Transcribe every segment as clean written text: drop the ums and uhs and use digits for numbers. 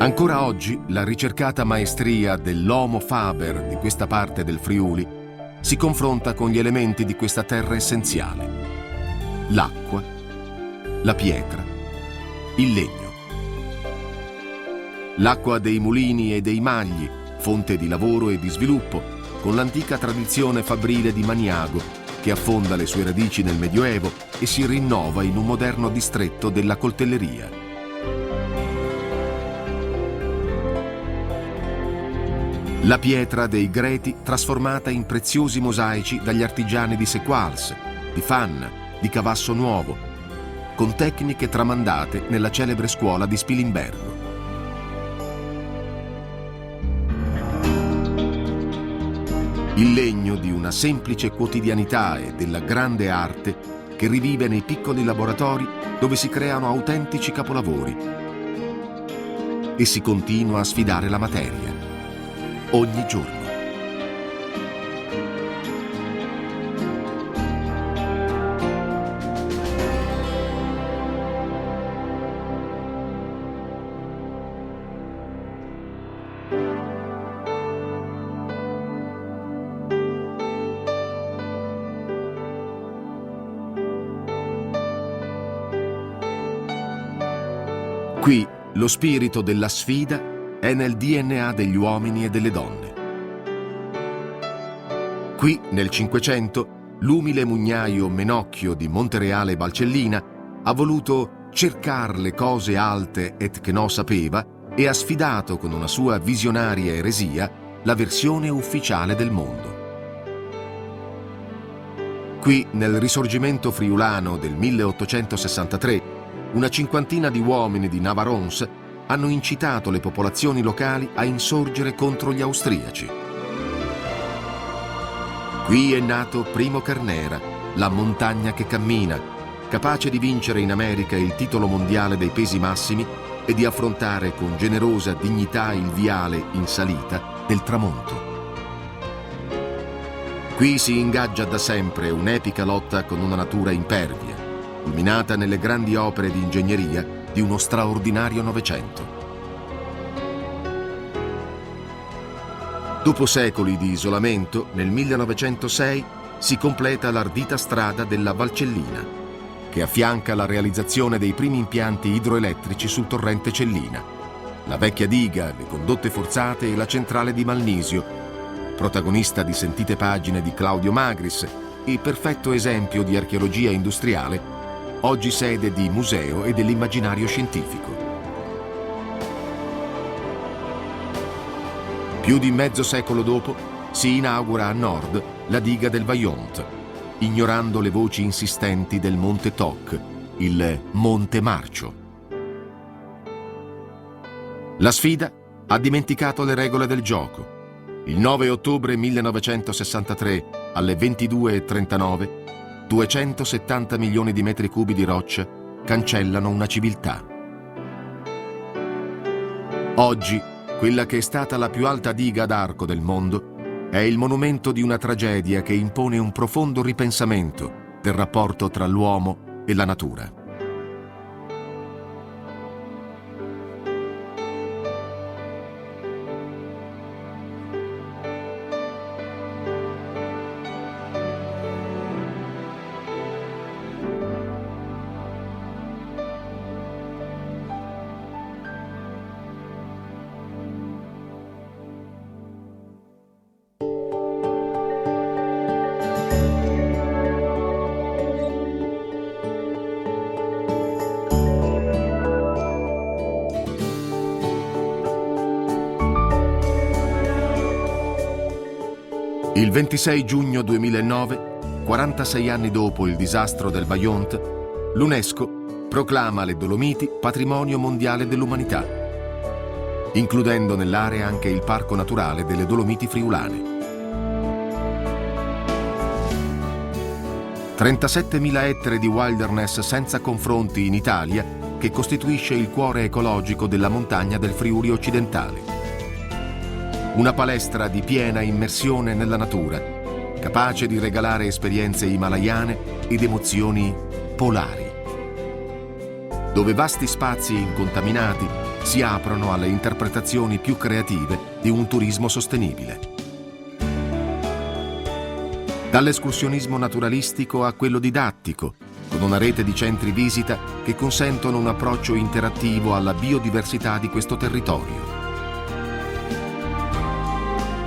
Ancora oggi la ricercata maestria dell'Homo faber di questa parte del Friuli si confronta con gli elementi di questa terra essenziale: l'acqua, la pietra, il legno. L'acqua dei mulini e dei magli, fonte di lavoro e di sviluppo, con l'antica tradizione fabbrile di Maniago, che affonda le sue radici nel Medioevo e si rinnova in un moderno distretto della coltelleria. La pietra dei Greti trasformata in preziosi mosaici dagli artigiani di Sequals, di Fanna, di Cavasso Nuovo, con tecniche tramandate nella celebre scuola di Spilimbergo. Il legno di una semplice quotidianità e della grande arte che rivive nei piccoli laboratori dove si creano autentici capolavori e si continua a sfidare la materia ogni giorno. Qui lo spirito della sfida è nel DNA degli uomini e delle donne. Qui, nel Cinquecento, l'umile mugnaio Menocchio di Montereale Valcellina ha voluto cercar le cose alte et che no sapeva e ha sfidato con una sua visionaria eresia la versione ufficiale del mondo. Qui, nel Risorgimento friulano del 1863, una cinquantina di uomini di Navarons hanno incitato le popolazioni locali a insorgere contro gli austriaci. Qui è nato Primo Carnera, la montagna che cammina, capace di vincere in America il titolo mondiale dei pesi massimi e di affrontare con generosa dignità il viale in salita del tramonto. Qui si ingaggia da sempre un'epica lotta con una natura impervia, culminata nelle grandi opere di ingegneria di uno straordinario Novecento. Dopo secoli di isolamento, nel 1906 si completa l'ardita strada della Valcellina, che affianca la realizzazione dei primi impianti idroelettrici sul torrente Cellina, la vecchia diga, le condotte forzate e la centrale di Malnisio, protagonista di sentite pagine di Claudio Magris e perfetto esempio di archeologia industriale, oggi sede di museo e dell'immaginario scientifico. Più di mezzo secolo dopo si inaugura a nord la diga del Vaillant, ignorando le voci insistenti del Monte Toc, il Monte Marcio. La sfida ha dimenticato le regole del gioco. Il 9 ottobre 1963, alle 22:39, 270 milioni di metri cubi di roccia cancellano una civiltà. Oggi, quella che è stata la più alta diga ad arco del mondo è il monumento di una tragedia che impone un profondo ripensamento del rapporto tra l'uomo e la natura. Il 26 giugno 2009, 46 anni dopo il disastro del Vaillant, l'UNESCO proclama le Dolomiti Patrimonio Mondiale dell'Umanità, includendo nell'area anche il Parco Naturale delle Dolomiti Friulane. 37.000 ettari di wilderness senza confronti in Italia, che costituisce il cuore ecologico della montagna del Friuli occidentale. Una palestra di piena immersione nella natura, capace di regalare esperienze himalayane ed emozioni polari, dove vasti spazi incontaminati si aprono alle interpretazioni più creative di un turismo sostenibile. Dall'escursionismo naturalistico a quello didattico, con una rete di centri visita che consentono un approccio interattivo alla biodiversità di questo territorio.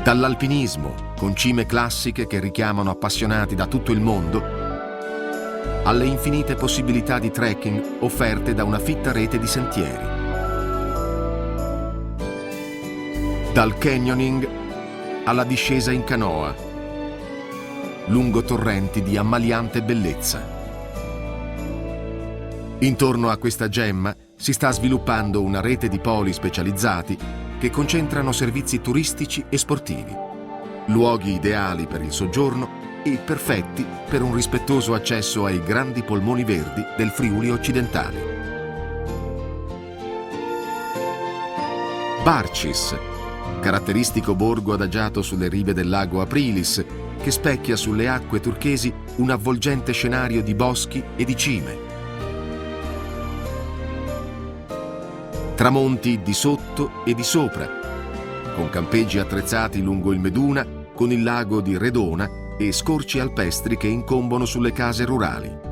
Dall'alpinismo, con cime classiche che richiamano appassionati da tutto il mondo, alle infinite possibilità di trekking offerte da una fitta rete di sentieri. Dal canyoning alla discesa in canoa, lungo torrenti di ammaliante bellezza. Intorno a questa gemma si sta sviluppando una rete di poli specializzati che concentrano servizi turistici e sportivi, luoghi ideali per il soggiorno e perfetti per un rispettoso accesso ai grandi polmoni verdi del Friuli occidentale. Barcis, caratteristico borgo adagiato sulle rive del lago Aprilis, che specchia sulle acque turchesi un avvolgente scenario di boschi e di cime. Tramonti di sotto e di sopra, con campeggi attrezzati lungo il Meduna, con il lago di Redona e scorci alpestri che incombono sulle case rurali.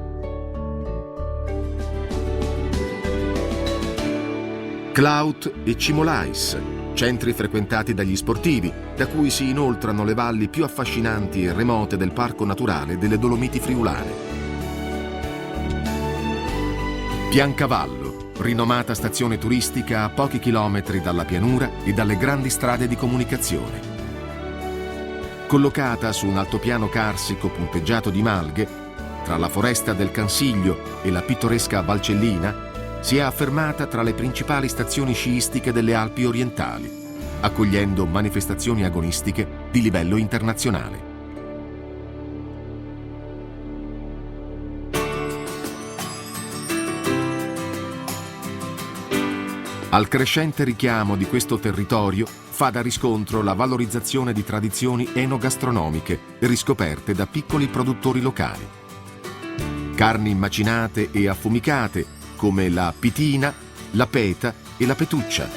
Clout e Cimolais, centri frequentati dagli sportivi, da cui si inoltrano le valli più affascinanti e remote del Parco Naturale delle Dolomiti Friulane. Piancavallo, rinomata stazione turistica a pochi chilometri dalla pianura e dalle grandi strade di comunicazione. Collocata su un altopiano carsico punteggiato di malghe, tra la foresta del Cansiglio e la pittoresca Valcellina, si è affermata tra le principali stazioni sciistiche delle Alpi orientali, accogliendo manifestazioni agonistiche di livello internazionale. Al crescente richiamo di questo territorio fa da riscontro la valorizzazione di tradizioni enogastronomiche riscoperte da piccoli produttori locali. Carni macinate e affumicate come la pitina, la peta e la petuccia.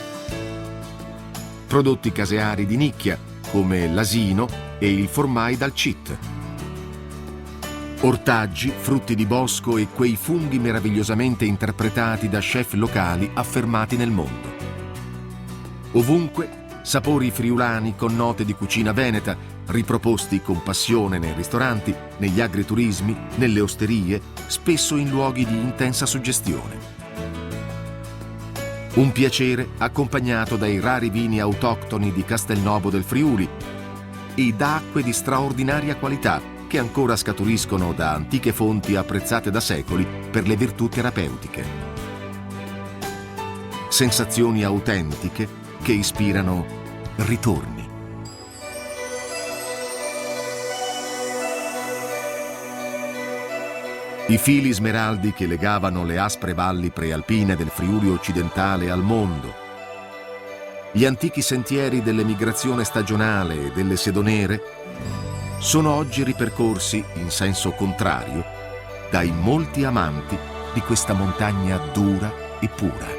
Prodotti caseari di nicchia come l'asino e il formai dal CIT. Ortaggi, frutti di bosco e quei funghi meravigliosamente interpretati da chef locali affermati nel mondo. Ovunque, sapori friulani con note di cucina veneta, riproposti con passione nei ristoranti, negli agriturismi, nelle osterie, spesso in luoghi di intensa suggestione. Un piacere accompagnato dai rari vini autoctoni di Castelnovo del Friuli e da acque di straordinaria qualità che ancora scaturiscono da antiche fonti apprezzate da secoli per le virtù terapeutiche. Sensazioni autentiche che ispirano ritorni. I fili smeraldi che legavano le aspre valli prealpine del Friuli occidentale al mondo, gli antichi sentieri dell'emigrazione stagionale e delle sedonere, sono oggi ripercorsi in senso contrario dai molti amanti di questa montagna dura e pura.